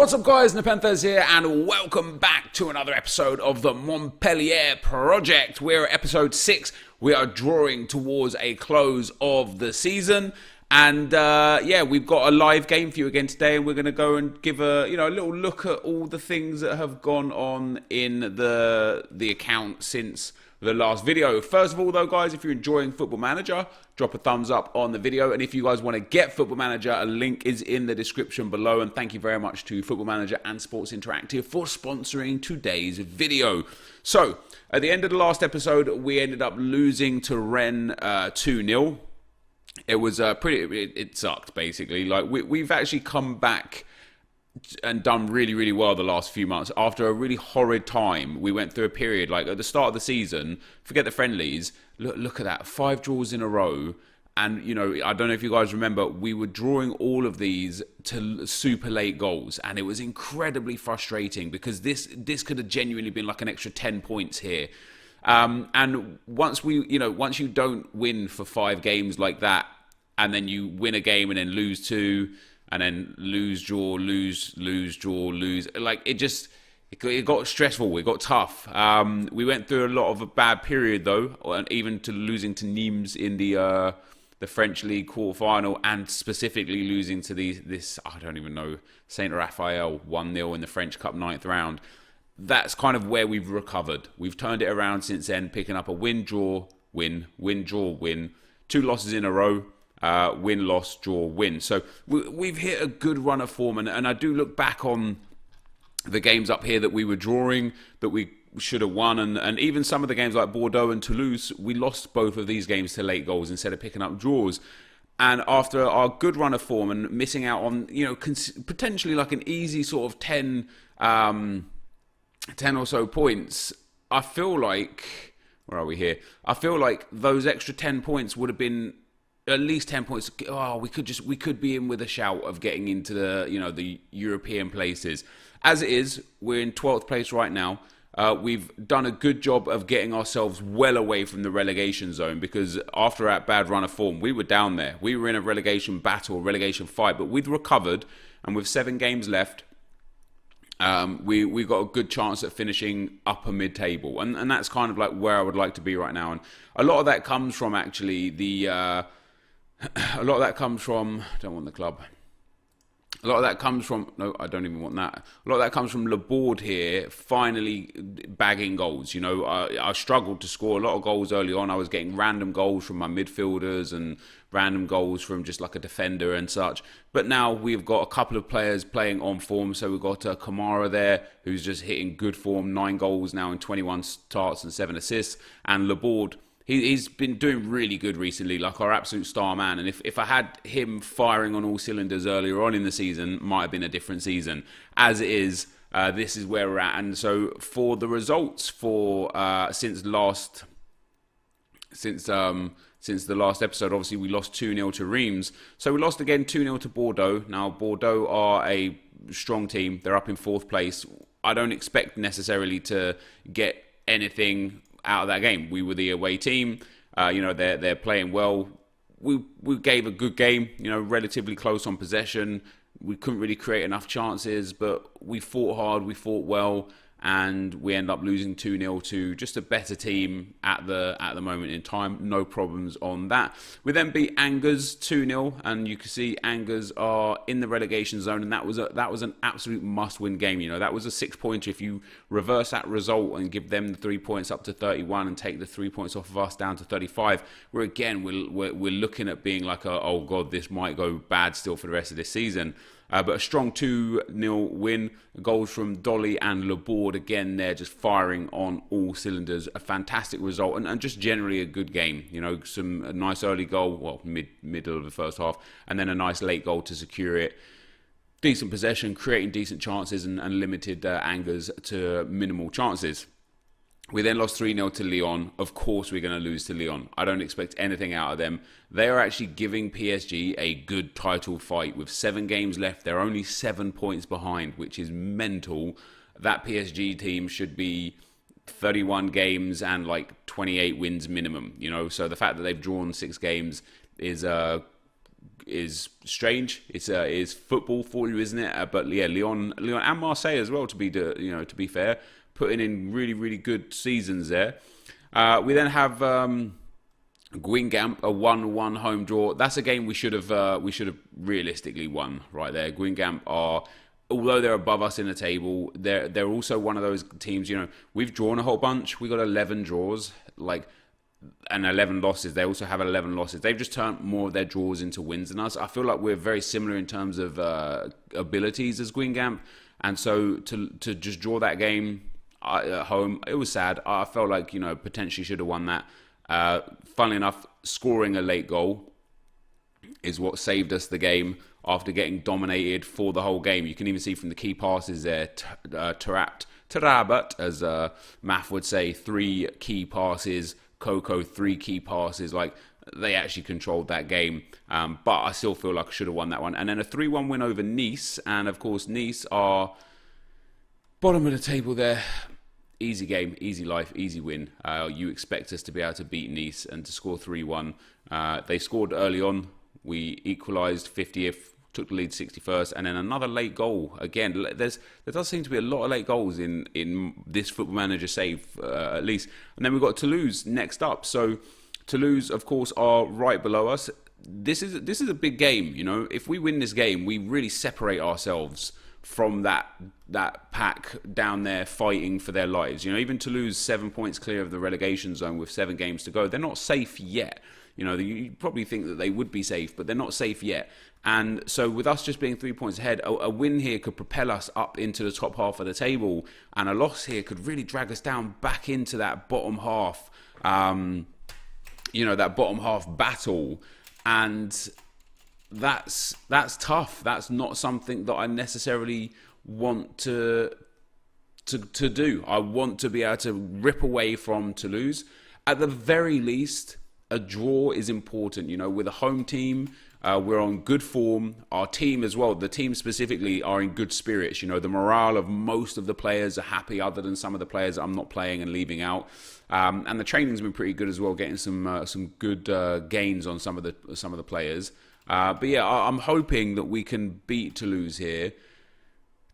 What's up guys, NepentheZ here and welcome back to another episode of the Montpellier project. We're at episode 6. We are drawing towards a close of the season. And we've got a live game for you again today, and we're going to go and give a little look at all the things that have gone on in the account since the last video. First of all though guys, if you're enjoying Football Manager, drop a thumbs up on the video, and if you guys want to get Football Manager, a link is in the description below. And thank you very much to Football Manager and Sports Interactive for sponsoring today's video. So at the end of the last episode, we ended up losing to Rennes 2-0. It was it sucked basically. Like we've actually come back and done really well the last few months after a really horrid time. We went through a period like at the start of the season, forget the friendlies, look at that, 5 draws in a row. And I don't know if you guys remember, we were drawing all of these to super late goals, and it was incredibly frustrating because this could have genuinely been like an extra 10 points here. And once you don't win for 5 games like that, and then you win a game and then lose 2, and then lose, draw, lose, draw, lose. Like it got stressful. It got tough. We went through a lot of a bad period though, and even to losing to Nimes in the French League quarterfinal, and specifically losing to this I don't even know, Saint Raphael 1-0 in the French Cup 9th round. That's kind of where we've recovered. We've turned it around since then, picking up a win, draw, win, win, draw, win. 2 losses in a row. Win, loss, draw, win. So we've hit a good run of form, and I do look back on the games up here that we were drawing, that we should have won, and even some of the games like Bordeaux and Toulouse, we lost both of these games to late goals instead of picking up draws. And after our good run of form and missing out on potentially like an easy sort of 10 or so points, I feel like, where are we here? I feel like those extra 10 points would have been at least 10 points. Oh, we could be in with a shout of getting into the European places. As it is, we're in 12th place right now. We've done a good job of getting ourselves well away from the relegation zone, because after that bad run of form, we were down there. We were in a relegation battle, relegation fight, but we've recovered, and with 7 games left, we got a good chance at finishing upper mid-table, and that's kind of like where I would like to be right now. And a lot of that comes from actually a lot of that comes from, I don't want the club. A lot of that comes from, no, I don't even want that. A lot of that comes from Laborde here, finally bagging goals. I struggled to score a lot of goals early on. I was getting random goals from my midfielders and random goals from just like a defender and such. But now we've got a couple of players playing on form. So we've got Kamara there, who's just hitting good form, 9 goals now in 21 starts and 7 assists. And Laborde, he's been doing really good recently, like our absolute star man. And if I had him firing on all cylinders earlier on in the season, might have been a different season. As it is, this is where we're at. And so for the results for since the last episode, obviously we lost 2-0 to Reims. So we lost again 2-0 to Bordeaux. Now Bordeaux are a strong team. They're up in 4th place. I don't expect necessarily to get anything out of that game. We were the away team. They're playing well. We gave a good game, relatively close on possession. We couldn't really create enough chances, but we fought hard, we fought well, and we end up losing 2-0 to just a better team at the moment in time. No problems on that. We then beat Angers 2-0, and you can see Angers are in the relegation zone, and that was an absolute must-win game. That was a 6-pointer. If you reverse that result and give them the 3 points up to 31 and take the 3 points off of us down to 35, we're looking at being like oh god, this might go bad still for the rest of this season. But a strong 2-0 win. Goals from Dolly and Laborde again. They're just firing on all cylinders. A fantastic result, and just generally a good game. A nice early goal, well, middle of the first half, and then a nice late goal to secure it. Decent possession, creating decent chances, and limited Angers to minimal chances. We then lost 3-0 to Lyon. Of course we're going to lose to Lyon. I don't expect anything out of them. They are actually giving PSG a good title fight. With 7 games left, they're only 7 points behind, which is mental. That PSG team should be 31 games and like 28 wins minimum. So the fact that they've drawn 6 games is is strange. It is football for you, isn't it? But yeah, Lyon and Marseille as well. To be fair, putting in really, really good seasons there. We then have Guingamp, a 1-1 home draw. That's a game we should have realistically won right there. Guingamp are, although they're above us in the table, they're also one of those teams. We've drawn a whole bunch. We got 11 draws, and 11 losses. They also have 11 losses. They've just turned more of their draws into wins than us. I feel like we're very similar in terms of abilities as Guingamp, and so to just draw that game at home, it was sad. I felt like potentially should have won that. Funnily enough, scoring a late goal is what saved us the game after getting dominated for the whole game. You can even see from the key passes there, Tarabat, as Math would say, 3 key passes, Coco 3 key passes. They actually controlled that game, but I still feel like I should have won that one. And then a 3-1 win over Nice, and of course Nice are bottom of the table there. Easy game, easy life, easy win. You expect us to be able to beat Nice and to score 3-1. They scored early on. We equalised 50th, took the lead 61st, and then another late goal. Again, there does seem to be a lot of late goals in this Football Manager save, at least. And then we've got Toulouse next up. So Toulouse, of course, are right below us. This is a big game. If we win this game, we really separate ourselves from that pack down there fighting for their lives. Even Toulouse, 7 points clear of the relegation zone with 7 games to go. They're not safe yet. You probably think that they would be safe, but they're not safe yet. And so with us just being 3 points ahead, a win here could propel us up into the top half of the table, and a loss here could really drag us down back into that bottom half, that bottom half battle. And that's tough. That's not something that I necessarily want to do. I want to be able to rip away from Toulouse. At the very least, a draw is important. With a home team, we're on good form. Our team as well, the team specifically, are in good spirits. The morale of most of the players are happy, other than some of the players that I'm not playing and leaving out. And the training's been pretty good as well, getting some good gains on some of the players. But yeah, I'm hoping that we can beat Toulouse here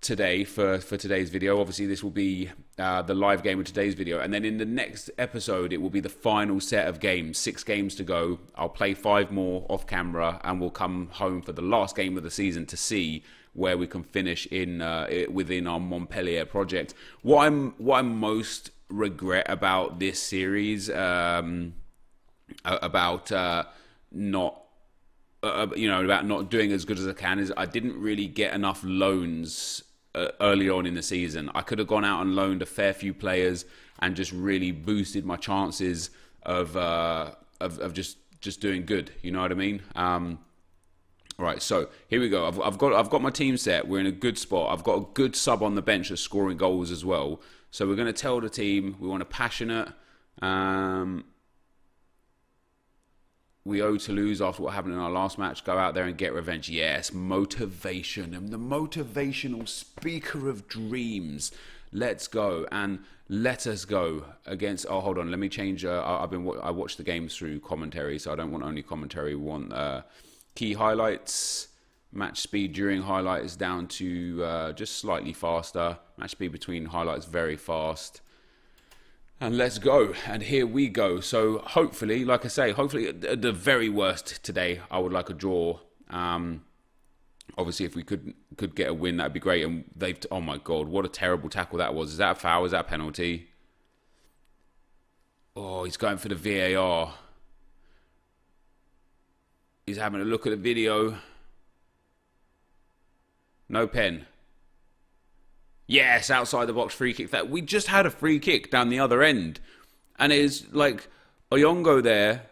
today for today's video. Obviously, this will be the live game of today's video, and then in the next episode, it will be the final set of games. 6 games to go. I'll play 5 more off camera, and we'll come home for the last game of the season to see where we can finish within our Montpellier project. What I most regret about this series, about not doing as good as I can, is I didn't really get enough loans early on in the season. I could have gone out and loaned a fair few players and just really boosted my chances of just doing good. You know what I mean? Right, so here we go. I've got my team set. We're in a good spot. I've got a good sub on the bench that's scoring goals as well. So we're going to tell the team we want a passionate. We owe Toulouse after what happened in our last match. Go out there and get revenge. Yes, motivation. I'm the motivational speaker of dreams. Let's go and let us go against. Oh, hold on. Let me change. I watched the games through commentary, so I don't want only commentary. We want key highlights. Match speed during highlights down to just slightly faster. Match speed between highlights very fast. And let's go. And here we go. So hopefully, like I say, hopefully at the very worst today, I would like a draw. Obviously, if we could get a win, that'd be great. And oh my God, what a terrible tackle that was. Is that a foul? Is that a penalty? Oh, he's going for the VAR. He's having a look at the video. No pen. Yes, outside the box free kick. That we just had a free kick down the other end, and it's like Oyongo there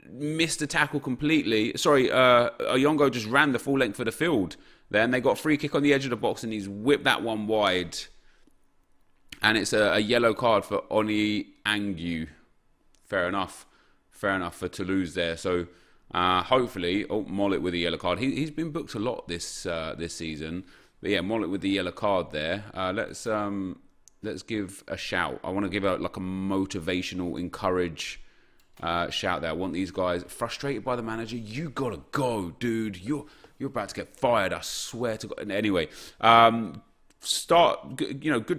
missed the tackle completely. Sorry, Oyongo just ran the full length of the field. Then they got a free kick on the edge of the box, and he's whipped that one wide. And it's a yellow card for Oni Angu. Fair enough for Toulouse there. So hopefully, Mollet with a yellow card. He's been booked a lot this season. But yeah, Mollet with the yellow card there. Let's give a shout. I want to give out like a motivational, encourage shout there. I want these guys frustrated by the manager. You gotta go, dude. You're about to get fired. I swear to God. Anyway, good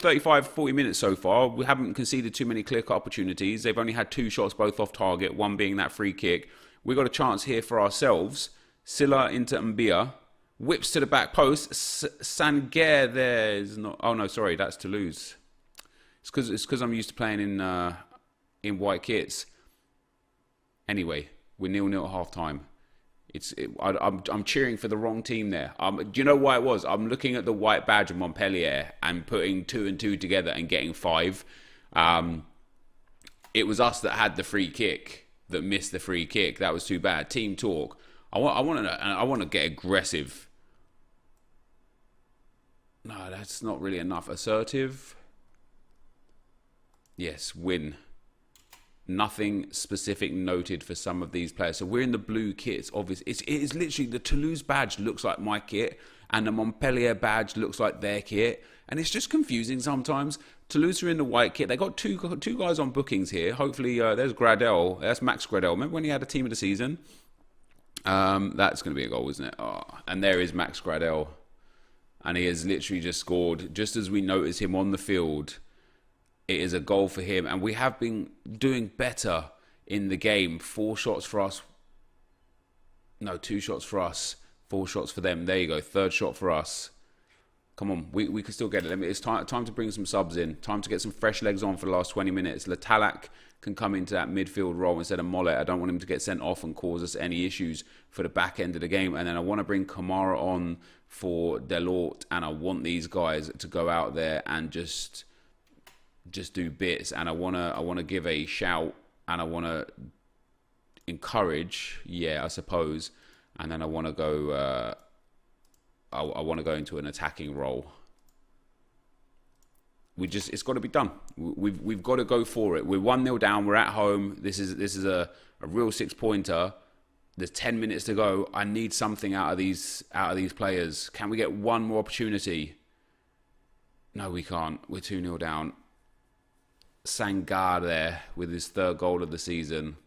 35, 40 minutes so far. We haven't conceded too many clear-cut opportunities. They've only had 2 shots, both off target, one being that free kick. We got a chance here for ourselves. Silla into Mbia. Whips to the back post. Sanger there is not... Oh, no, sorry. That's Toulouse. It's because I'm used to playing in white kits. Anyway, we're 0-0 at half-time. I'm cheering for the wrong team there. Do you know why it was? I'm looking at the white badge of Montpellier and putting 2 and 2 together and getting 5. It was us that had the free kick, that missed the free kick. That was too bad. Team talk. I want to get aggressive. No, that's not really enough. Assertive. Yes, win. Nothing specific noted for some of these players. So we're in the blue kits. Obviously, it is literally the Toulouse badge looks like my kit, and the Montpellier badge looks like their kit, and it's just confusing sometimes. Toulouse are in the white kit. They got two guys on bookings here. Hopefully, there's Gradel. That's Max Gradel. Remember when he had a team of the season? That's going to be a goal, isn't it? Oh, and there is Max Gradel, and he has literally just scored just as we notice him on the field. It is a goal for him, and we have been doing better in the game. 4 shots for us. No, 2 shots for us. 4 shots for them. There you go. 3rd shot for us. Come on, we can still get it. It's time to bring some subs in. Time to get some fresh legs on for the last 20 minutes. Letalak can come into that midfield role instead of Mollet. I don't want him to get sent off and cause us any issues for the back end of the game. And then I want to bring Kamara on for Delort, and I want these guys to go out there and just do bits. And I want to give a shout, and I want to encourage, yeah, I suppose. And then I want to go I want to go into an attacking role. It's got to be done. We've got to go for it. We're 1-0 down. We're at home. This is a real 6-pointer. There's 10 minutes to go. I need something out of these players. Can we get one more opportunity? No, we can't. We're 2-0 down. Sangar there with his 3rd goal of the season.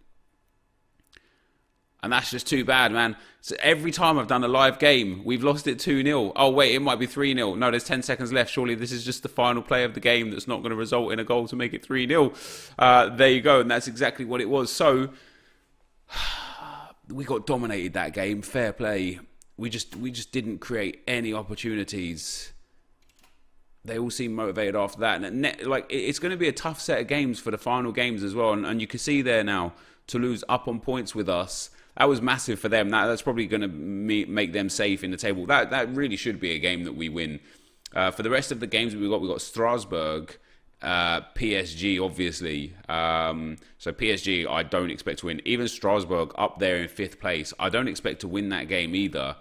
And that's just too bad, man. So every time I've done a live game, we've lost it 2-0. Oh, wait, it might be 3-0. No, there's 10 seconds left. Surely this is just the final play of the game that's not going to result in a goal to make it 3-0. There you go. And that's exactly what it was. So we got dominated that game. Fair play. We just didn't create any opportunities. They all seem motivated after that. And it's going to be a tough set of games for the final games as well. And you can see there now, Toulouse up on points with us. That was massive for them. That's probably going to make them safe in the table. That really should be a game that we win. For the rest of the games we've got Strasbourg, PSG, obviously. So PSG, I don't expect to win. Even Strasbourg up there in 5th place, I don't expect to win that game either.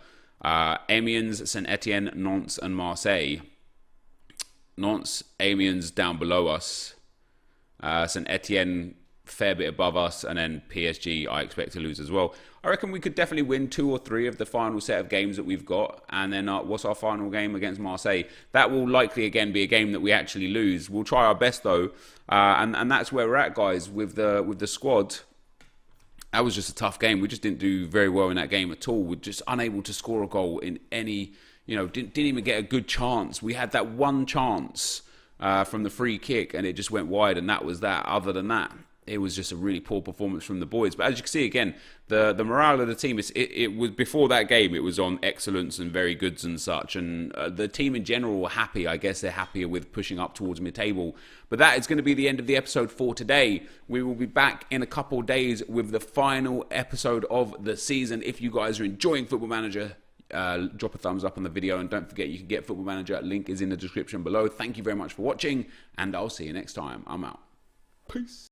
Amiens, Saint-Etienne, Nantes, and Marseille. Nantes, Amiens down below us. Saint-Etienne, fair bit above us, and then PSG I expect to lose as well. I reckon we could definitely win 2 or 3 of the final set of games that we've got, and then what's our final game against Marseille? That will likely again be a game that we actually lose. We'll try our best though, and that's where we're at, guys, with the squad. That was just a tough game. We just didn't do very well in that game at all. We're just unable to score a goal in any, didn't even get a good chance. We had that one chance from the free kick, and it just went wide, and that was that. Other than that, it was just a really poor performance from the boys. But as you can see, again, the morale of the team, it was before that game, it was on excellence and very goods and such. And the team in general were happy. I guess they're happier with pushing up towards mid-table. But that is going to be the end of the episode for today. We will be back in a couple of days with the final episode of the season. If you guys are enjoying Football Manager, drop a thumbs up on the video. And don't forget, you can get Football Manager. Link is in the description below. Thank you very much for watching, and I'll see you next time. I'm out. Peace.